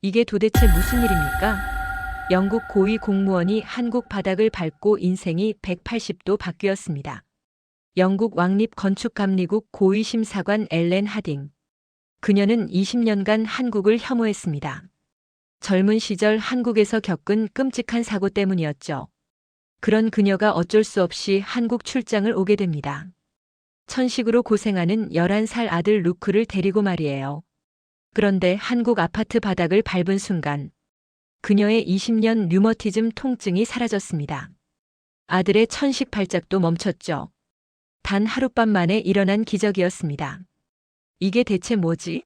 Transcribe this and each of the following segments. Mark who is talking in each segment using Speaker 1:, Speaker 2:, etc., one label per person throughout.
Speaker 1: 이게 도대체 무슨 일입니까? 영국 고위 공무원이 한국 바닥을 밟고 인생이 180도 바뀌었습니다. 영국 왕립건축감리국 고위 심사관 엘렌 하딩. 그녀는 20년간 한국을 혐오했습니다. 젊은 시절 한국에서 겪은 끔찍한 사고 때문이었죠. 그런 그녀가 어쩔 수 없이 한국 출장을 오게 됩니다. 천식으로 고생하는 11살 아들 루크를 데리고 말이에요. 그런데 한국 아파트 바닥을 밟은 순간 그녀의 20년 류머티즘 통증이 사라졌습니다. 아들의 천식 발작도 멈췄죠. 단 하룻밤 만에 일어난 기적이었습니다. 이게 대체 뭐지?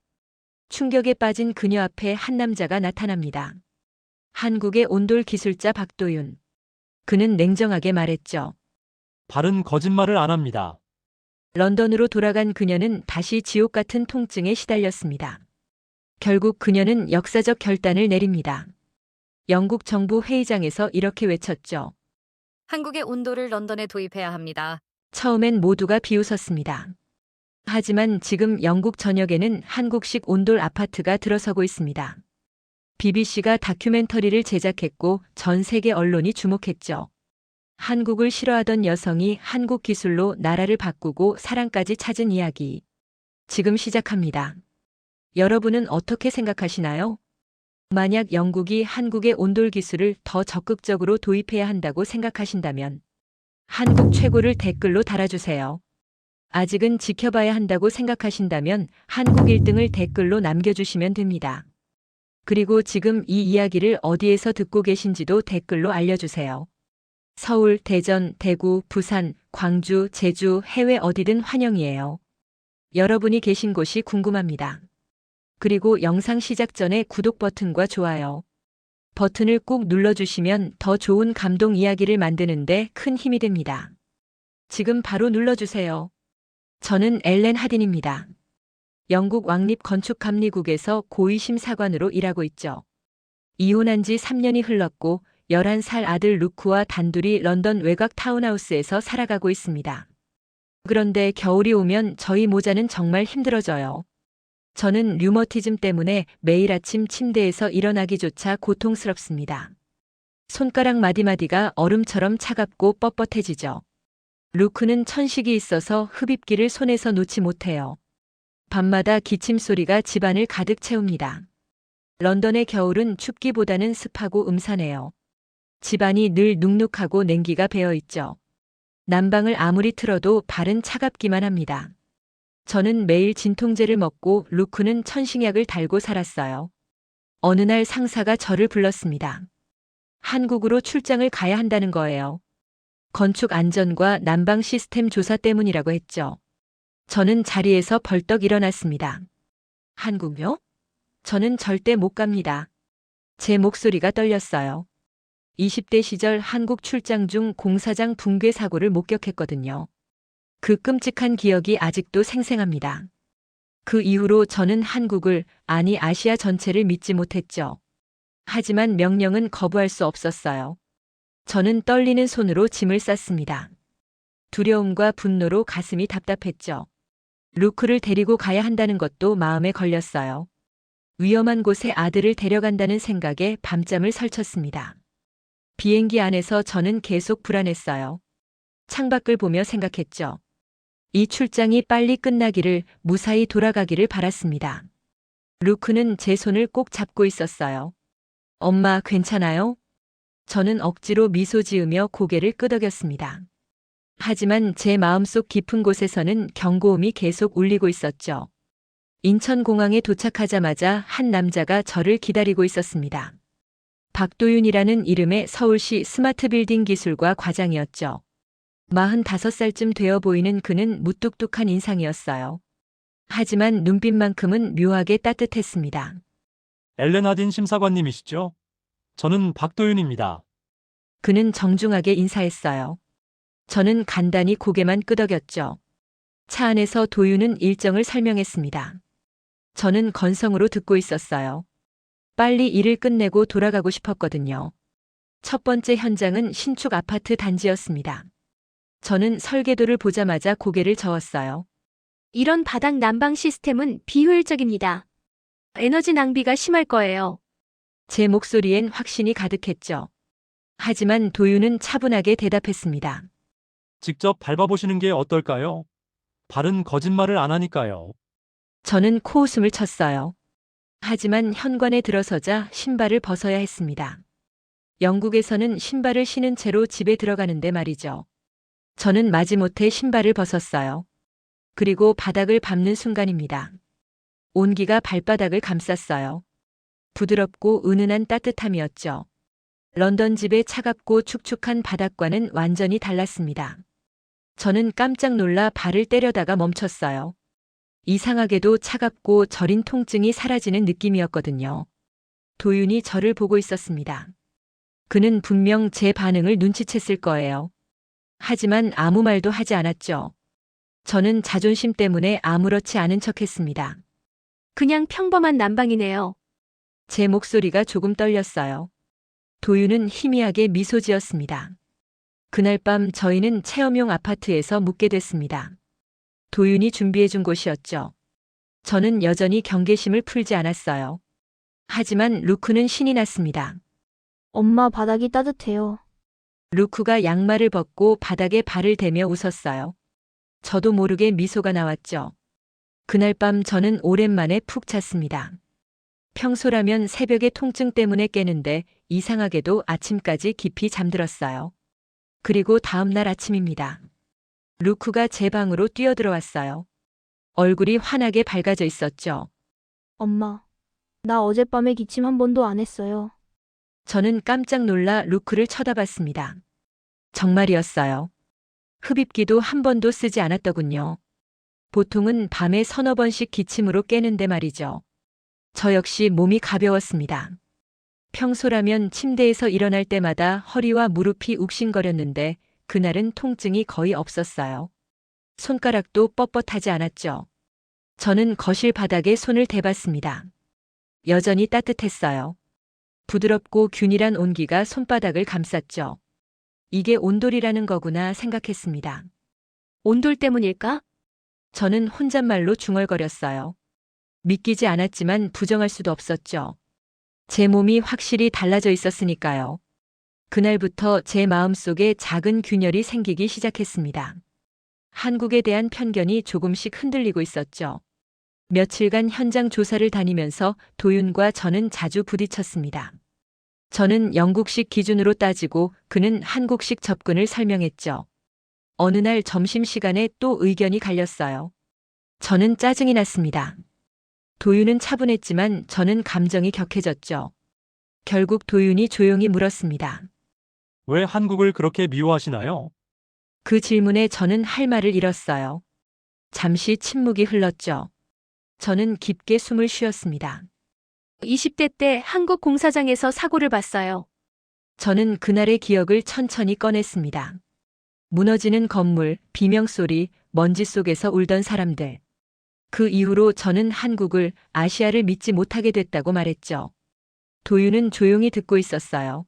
Speaker 1: 충격에 빠진 그녀 앞에 한 남자가 나타납니다. 한국의 온돌 기술자 박도윤. 그는 냉정하게 말했죠.
Speaker 2: 발은 거짓말을 안 합니다.
Speaker 1: 런던으로 돌아간 그녀는 다시 지옥 같은 통증에 시달렸습니다. 결국 그녀는 역사적 결단을 내립니다. 영국 정부 회의장에서 이렇게 외쳤죠.
Speaker 3: 한국의 온도를 런던에 도입해야 합니다.
Speaker 1: 처음엔 모두가 비웃었습니다. 하지만 지금 영국 전역에는 한국식 온돌 아파트가 들어서고 있습니다. BBC가 다큐멘터리를 제작했고 전 세계 언론이 주목했죠. 한국을 싫어하던 여성이 한국 기술로 나라를 바꾸고 사랑까지 찾은 이야기. 지금 시작합니다. 여러분은 어떻게 생각하시나요? 만약 영국이 한국의 온돌 기술을 더 적극적으로 도입해야 한다고 생각하신다면 한국 최고를 댓글로 달아주세요. 아직은 지켜봐야 한다고 생각하신다면 한국 1등을 댓글로 남겨주시면 됩니다. 그리고 지금 이 이야기를 어디에서 듣고 계신지도 댓글로 알려주세요. 서울, 대전, 대구, 부산, 광주, 제주, 해외 어디든 환영이에요. 여러분이 계신 곳이 궁금합니다. 그리고 영상 시작 전에 구독 버튼과 좋아요 버튼을 꾹 눌러주시면 더 좋은 감동 이야기를 만드는데 큰 힘이 됩니다. 지금 바로 눌러주세요. 저는 엘렌 하딘입니다. 영국 왕립건축감리국에서 고위심사관으로 일하고 있죠. 이혼한 지 3년이 흘렀고 11살 아들 루크와 단둘이 런던 외곽 타운하우스에서 살아가고 있습니다. 그런데 겨울이 오면 저희 모자는 정말 힘들어져요. 저는 류머티즘 때문에 매일 아침 침대에서 일어나기조차 고통스럽습니다. 손가락 마디마디가 얼음처럼 차갑고 뻣뻣해지죠. 루크는 천식이 있어서 흡입기를 손에서 놓지 못해요. 밤마다 기침 소리가 집안을 가득 채웁니다. 런던의 겨울은 춥기보다는 습하고 음산해요. 집안이 늘 눅눅하고 냉기가 배어 있죠. 난방을 아무리 틀어도 발은 차갑기만 합니다. 저는 매일 진통제를 먹고 루크는 천식약을 달고 살았어요. 어느 날 상사가 저를 불렀습니다. 한국으로 출장을 가야 한다는 거예요. 건축 안전과 난방 시스템 조사 때문이라고 했죠. 저는 자리에서 벌떡 일어났습니다. 한국요? 저는 절대 못 갑니다. 제 목소리가 떨렸어요. 20대 시절 한국 출장 중 공사장 붕괴 사고를 목격했거든요. 그 끔찍한 기억이 아직도 생생합니다. 그 이후로 저는 한국을, 아니 아시아 전체를 믿지 못했죠. 하지만 명령은 거부할 수 없었어요. 저는 떨리는 손으로 짐을 쌌습니다. 두려움과 분노로 가슴이 답답했죠. 루크를 데리고 가야 한다는 것도 마음에 걸렸어요. 위험한 곳에 아들을 데려간다는 생각에 밤잠을 설쳤습니다. 비행기 안에서 저는 계속 불안했어요. 창밖을 보며 생각했죠. 이 출장이 빨리 끝나기를, 무사히 돌아가기를 바랐습니다. 루크는 제 손을 꼭 잡고 있었어요. 엄마, 괜찮아요? 저는 억지로 미소 지으며 고개를 끄덕였습니다. 하지만 제 마음속 깊은 곳에서는 경고음이 계속 울리고 있었죠. 인천공항에 도착하자마자 한 남자가 저를 기다리고 있었습니다. 박도윤이라는 이름의 서울시 스마트 빌딩 기술과 과장이었죠. 45살쯤 되어 보이는 그는 무뚝뚝한 인상이었어요. 하지만 눈빛만큼은 묘하게 따뜻했습니다.
Speaker 2: 엘렌 하딘 심사관님이시죠? 저는 박도윤입니다.
Speaker 1: 그는 정중하게 인사했어요. 저는 간단히 고개만 끄덕였죠. 차 안에서 도윤은 일정을 설명했습니다. 저는 건성으로 듣고 있었어요. 빨리 일을 끝내고 돌아가고 싶었거든요. 첫 번째 현장은 신축 아파트 단지였습니다. 저는 설계도를 보자마자 고개를 저었어요.
Speaker 4: 이런 바닥 난방 시스템은 비효율적입니다. 에너지 낭비가 심할 거예요.
Speaker 1: 제 목소리엔 확신이 가득했죠. 하지만 도윤은 차분하게 대답했습니다.
Speaker 2: 직접 밟아보시는 게 어떨까요? 발은 거짓말을 안 하니까요.
Speaker 1: 저는 코웃음을 쳤어요. 하지만 현관에 들어서자 신발을 벗어야 했습니다. 영국에서는 신발을 신은 채로 집에 들어가는데 말이죠. 저는 마지못해 신발을 벗었어요. 그리고 바닥을 밟는 순간입니다. 온기가 발바닥을 감쌌어요. 부드럽고 은은한 따뜻함이었죠. 런던 집의 차갑고 축축한 바닥과는 완전히 달랐습니다. 저는 깜짝 놀라 발을 때려다가 멈췄어요. 이상하게도 차갑고 저린 통증이 사라지는 느낌이었거든요. 도윤이 저를 보고 있었습니다. 그는 분명 제 반응을 눈치챘을 거예요. 하지만 아무 말도 하지 않았죠. 저는 자존심 때문에 아무렇지 않은 척했습니다.
Speaker 4: 그냥 평범한 난방이네요.
Speaker 1: 제 목소리가 조금 떨렸어요. 도윤은 희미하게 미소 지었습니다. 그날 밤 저희는 체험용 아파트에서 묵게 됐습니다. 도윤이 준비해준 곳이었죠. 저는 여전히 경계심을 풀지 않았어요. 하지만 루크는 신이 났습니다.
Speaker 5: 엄마 바닥이 따뜻해요.
Speaker 1: 루크가 양말을 벗고 바닥에 발을 대며 웃었어요. 저도 모르게 미소가 나왔죠. 그날 밤 저는 오랜만에 푹 잤습니다. 평소라면 새벽에 통증 때문에 깨는데 이상하게도 아침까지 깊이 잠들었어요. 그리고 다음 날 아침입니다. 루크가 제 방으로 뛰어들어왔어요. 얼굴이 환하게 밝아져 있었죠.
Speaker 5: 엄마, 나 어젯밤에 기침 한 번도 안 했어요.
Speaker 1: 저는 깜짝 놀라 루크를 쳐다봤습니다. 정말이었어요. 흡입기도 한 번도 쓰지 않았더군요. 보통은 밤에 서너 번씩 기침으로 깨는데 말이죠. 저 역시 몸이 가벼웠습니다. 평소라면 침대에서 일어날 때마다 허리와 무릎이 욱신거렸는데 그날은 통증이 거의 없었어요. 손가락도 뻣뻣하지 않았죠. 저는 거실 바닥에 손을 대봤습니다. 여전히 따뜻했어요. 부드럽고 균일한 온기가 손바닥을 감쌌죠. 이게 온돌이라는 거구나 생각했습니다.
Speaker 4: 온돌 때문일까?
Speaker 1: 저는 혼잣말로 중얼거렸어요. 믿기지 않았지만 부정할 수도 없었죠. 제 몸이 확실히 달라져 있었으니까요. 그날부터 제 마음속에 작은 균열이 생기기 시작했습니다. 한국에 대한 편견이 조금씩 흔들리고 있었죠. 며칠간 현장 조사를 다니면서 도윤과 저는 자주 부딪혔습니다. 저는 영국식 기준으로 따지고 그는 한국식 접근을 설명했죠. 어느 날 점심시간에 또 의견이 갈렸어요. 저는 짜증이 났습니다. 도윤은 차분했지만 저는 감정이 격해졌죠. 결국 도윤이 조용히 물었습니다.
Speaker 2: 왜 한국을 그렇게 미워하시나요?
Speaker 1: 그 질문에 저는 할 말을 잃었어요. 잠시 침묵이 흘렀죠. 저는 깊게 숨을 쉬었습니다.
Speaker 4: 20대 때 한국 공사장에서 사고를 봤어요.
Speaker 1: 저는 그날의 기억을 천천히 꺼냈습니다. 무너지는 건물, 비명소리, 먼지 속에서 울던 사람들. 그 이후로 저는 한국을, 아시아를 믿지 못하게 됐다고 말했죠. 도윤은 조용히 듣고 있었어요.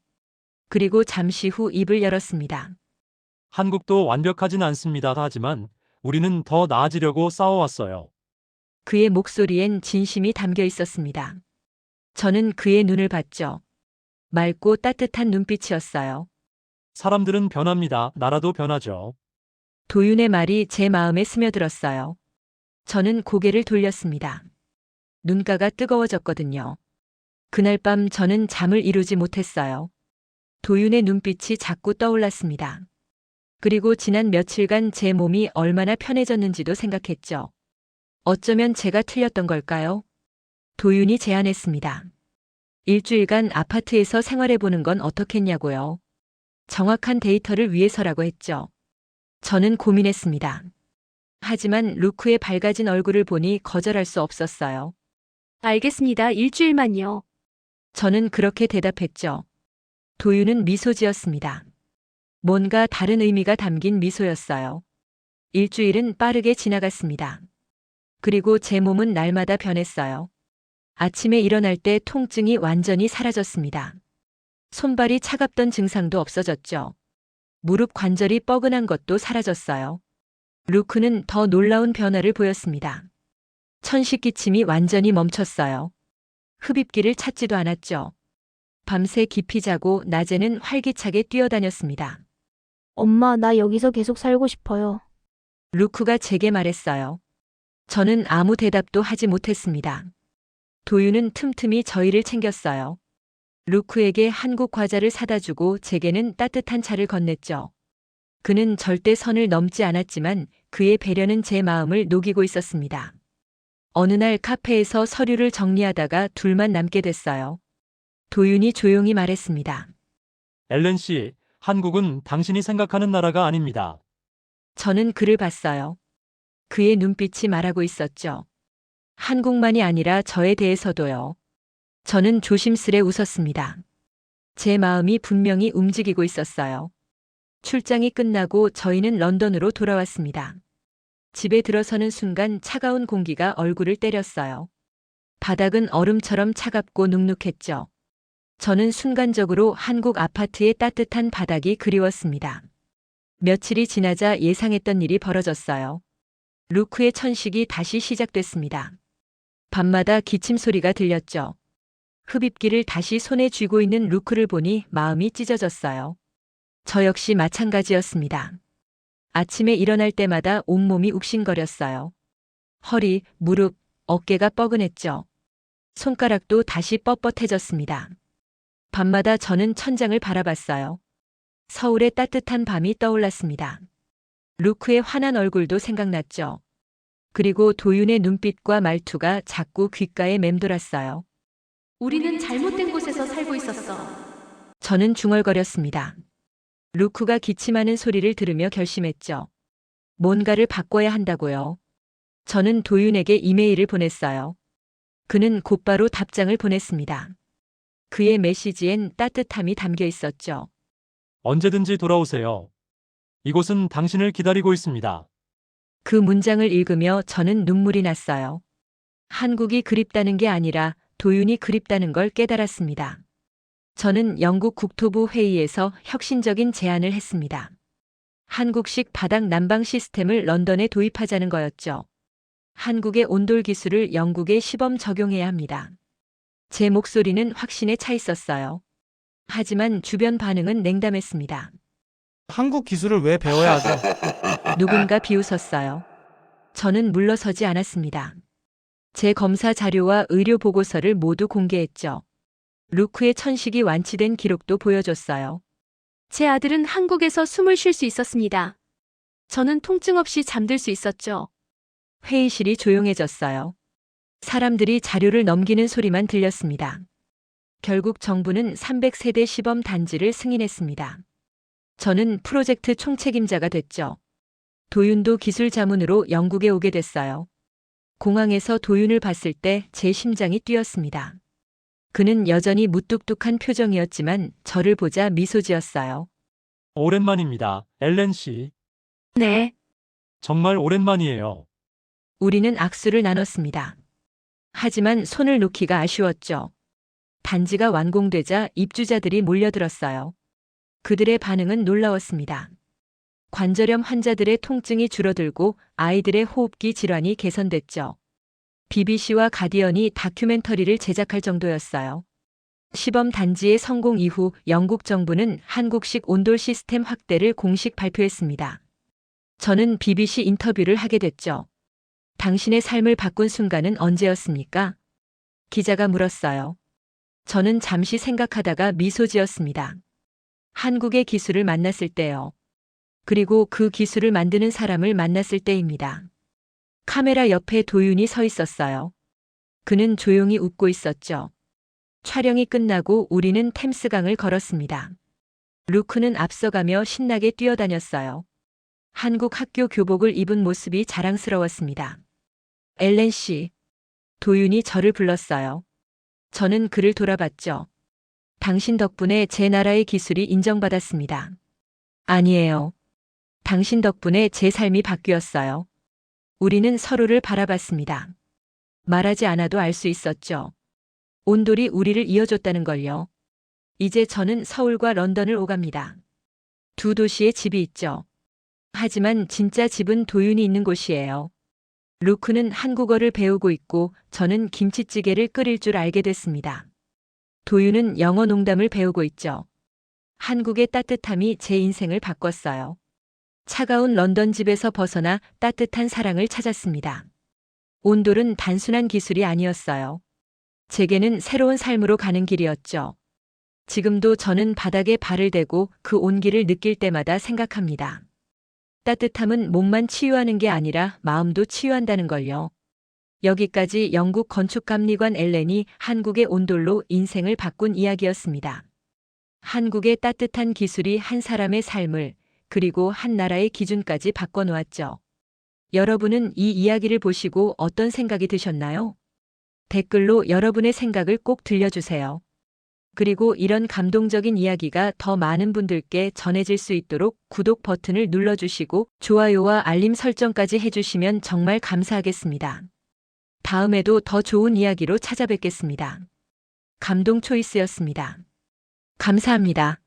Speaker 1: 그리고 잠시 후 입을 열었습니다.
Speaker 2: 한국도 완벽하진 않습니다. 하지만 우리는 더 나아지려고 싸워왔어요.
Speaker 1: 그의 목소리엔 진심이 담겨 있었습니다. 저는 그의 눈을 봤죠. 맑고 따뜻한 눈빛이었어요.
Speaker 2: 사람들은 변합니다. 나라도 변하죠.
Speaker 1: 도윤의 말이 제 마음에 스며들었어요. 저는 고개를 돌렸습니다. 눈가가 뜨거워졌거든요. 그날 밤 저는 잠을 이루지 못했어요. 도윤의 눈빛이 자꾸 떠올랐습니다. 그리고 지난 며칠간 제 몸이 얼마나 편해졌는지도 생각했죠. 어쩌면 제가 틀렸던 걸까요? 도윤이 제안했습니다. 일주일간 아파트에서 생활해보는 건 어떻겠냐고요. 정확한 데이터를 위해서라고 했죠. 저는 고민했습니다. 하지만 루크의 밝아진 얼굴을 보니 거절할 수 없었어요.
Speaker 4: 알겠습니다. 일주일만요.
Speaker 1: 저는 그렇게 대답했죠. 도윤은 미소 지었습니다. 뭔가 다른 의미가 담긴 미소였어요. 일주일은 빠르게 지나갔습니다. 그리고 제 몸은 날마다 변했어요. 아침에 일어날 때 통증이 완전히 사라졌습니다. 손발이 차갑던 증상도 없어졌죠. 무릎 관절이 뻐근한 것도 사라졌어요. 루크는 더 놀라운 변화를 보였습니다. 천식 기침이 완전히 멈췄어요. 흡입기를 찾지도 않았죠. 밤새 깊이 자고 낮에는 활기차게 뛰어다녔습니다.
Speaker 5: 엄마, 나 여기서 계속 살고 싶어요.
Speaker 1: 루크가 제게 말했어요. 저는 아무 대답도 하지 못했습니다. 도윤은 틈틈이 저희를 챙겼어요. 루크에게 한국 과자를 사다 주고 제게는 따뜻한 차를 건넸죠. 그는 절대 선을 넘지 않았지만 그의 배려는 제 마음을 녹이고 있었습니다. 어느 날 카페에서 서류를 정리하다가 둘만 남게 됐어요. 도윤이 조용히 말했습니다.
Speaker 2: 엘렌 씨, 한국은 당신이 생각하는 나라가 아닙니다.
Speaker 1: 저는 그를 봤어요. 그의 눈빛이 말하고 있었죠. 한국만이 아니라 저에 대해서도요. 저는 조심스레 웃었습니다. 제 마음이 분명히 움직이고 있었어요. 출장이 끝나고 저희는 런던으로 돌아왔습니다. 집에 들어서는 순간 차가운 공기가 얼굴을 때렸어요. 바닥은 얼음처럼 차갑고 눅눅했죠. 저는 순간적으로 한국 아파트의 따뜻한 바닥이 그리웠습니다. 며칠이 지나자 예상했던 일이 벌어졌어요. 루크의 천식이 다시 시작됐습니다. 밤마다 기침 소리가 들렸죠. 흡입기를 다시 손에 쥐고 있는 루크를 보니 마음이 찢어졌어요. 저 역시 마찬가지였습니다. 아침에 일어날 때마다 온몸이 욱신거렸어요. 허리, 무릎, 어깨가 뻐근했죠. 손가락도 다시 뻣뻣해졌습니다. 밤마다 저는 천장을 바라봤어요. 서울의 따뜻한 밤이 떠올랐습니다. 루크의 환한 얼굴도 생각났죠. 그리고 도윤의 눈빛과 말투가 자꾸 귓가에 맴돌았어요.
Speaker 4: 우리는 잘못된 곳에서 살고 있었어.
Speaker 1: 저는 중얼거렸습니다. 루크가 기침하는 소리를 들으며 결심했죠. 뭔가를 바꿔야 한다고요. 저는 도윤에게 이메일을 보냈어요. 그는 곧바로 답장을 보냈습니다. 그의 메시지엔 따뜻함이 담겨 있었죠.
Speaker 2: 언제든지 돌아오세요. 이곳은 당신을 기다리고 있습니다.
Speaker 1: 그 문장을 읽으며 저는 눈물이 났어요. 한국이 그립다는 게 아니라 도윤이 그립다는 걸 깨달았습니다. 저는 영국 국토부 회의에서 혁신적인 제안을 했습니다. 한국식 바닥 난방 시스템을 런던에 도입하자는 거였죠. 한국의 온돌 기술을 영국에 시범 적용해야 합니다. 제 목소리는 확신에 차 있었어요. 하지만 주변 반응은 냉담했습니다.
Speaker 6: 한국 기술을 왜 배워야 하죠?
Speaker 1: 누군가 비웃었어요. 저는 물러서지 않았습니다. 제 검사 자료와 의료 보고서를 모두 공개했죠. 루크의 천식이 완치된 기록도 보여줬어요.
Speaker 4: 제 아들은 한국에서 숨을 쉴 수 있었습니다. 저는 통증 없이 잠들 수 있었죠.
Speaker 1: 회의실이 조용해졌어요. 사람들이 자료를 넘기는 소리만 들렸습니다. 결국 정부는 300세대 시범 단지를 승인했습니다. 저는 프로젝트 총책임자가 됐죠. 도윤도 기술 자문으로 영국에 오게 됐어요. 공항에서 도윤을 봤을 때 제 심장이 뛰었습니다. 그는 여전히 무뚝뚝한 표정이었지만 저를 보자 미소 지었어요.
Speaker 2: 오랜만입니다, 엘렌 씨.
Speaker 4: 네.
Speaker 2: 정말 오랜만이에요.
Speaker 1: 우리는 악수를 나눴습니다. 하지만 손을 놓기가 아쉬웠죠. 단지가 완공되자 입주자들이 몰려들었어요. 그들의 반응은 놀라웠습니다. 관절염 환자들의 통증이 줄어들고 아이들의 호흡기 질환이 개선됐죠. BBC와 가디언이 다큐멘터리를 제작할 정도였어요. 시범 단지의 성공 이후 영국 정부는 한국식 온돌 시스템 확대를 공식 발표했습니다. 저는 BBC 인터뷰를 하게 됐죠. 당신의 삶을 바꾼 순간은 언제였습니까? 기자가 물었어요. 저는 잠시 생각하다가 미소 지었습니다. 한국의 기술을 만났을 때요. 그리고 그 기술을 만드는 사람을 만났을 때입니다. 카메라 옆에 도윤이 서 있었어요. 그는 조용히 웃고 있었죠. 촬영이 끝나고 우리는 템스강을 걸었습니다. 루크는 앞서가며 신나게 뛰어다녔어요. 한국 학교 교복을 입은 모습이 자랑스러웠습니다. 엘렌 씨. 도윤이 저를 불렀어요. 저는 그를 돌아봤죠. 당신 덕분에 제 나라의 기술이 인정받았습니다. 아니에요. 당신 덕분에 제 삶이 바뀌었어요. 우리는 서로를 바라봤습니다. 말하지 않아도 알 수 있었죠. 온돌이 우리를 이어줬다는 걸요. 이제 저는 서울과 런던을 오갑니다. 두 도시에 집이 있죠. 하지만 진짜 집은 도윤이 있는 곳이에요. 루크는 한국어를 배우고 있고 저는 김치찌개를 끓일 줄 알게 됐습니다. 도윤은 영어 농담을 배우고 있죠. 한국의 따뜻함이 제 인생을 바꿨어요. 차가운 런던 집에서 벗어나 따뜻한 사랑을 찾았습니다. 온돌은 단순한 기술이 아니었어요. 제게는 새로운 삶으로 가는 길이었죠. 지금도 저는 바닥에 발을 대고 그 온기를 느낄 때마다 생각합니다. 따뜻함은 몸만 치유하는 게 아니라 마음도 치유한다는 걸요. 여기까지 영국 건축감리관 엘렌이 한국의 온돌로 인생을 바꾼 이야기였습니다. 한국의 따뜻한 기술이 한 사람의 삶을 그리고 한 나라의 기준까지 바꿔놓았죠. 여러분은 이 이야기를 보시고 어떤 생각이 드셨나요? 댓글로 여러분의 생각을 꼭 들려주세요. 그리고 이런 감동적인 이야기가 더 많은 분들께 전해질 수 있도록 구독 버튼을 눌러주시고 좋아요와 알림 설정까지 해주시면 정말 감사하겠습니다. 다음에도 더 좋은 이야기로 찾아뵙겠습니다. 감동 초이스였습니다. 감사합니다.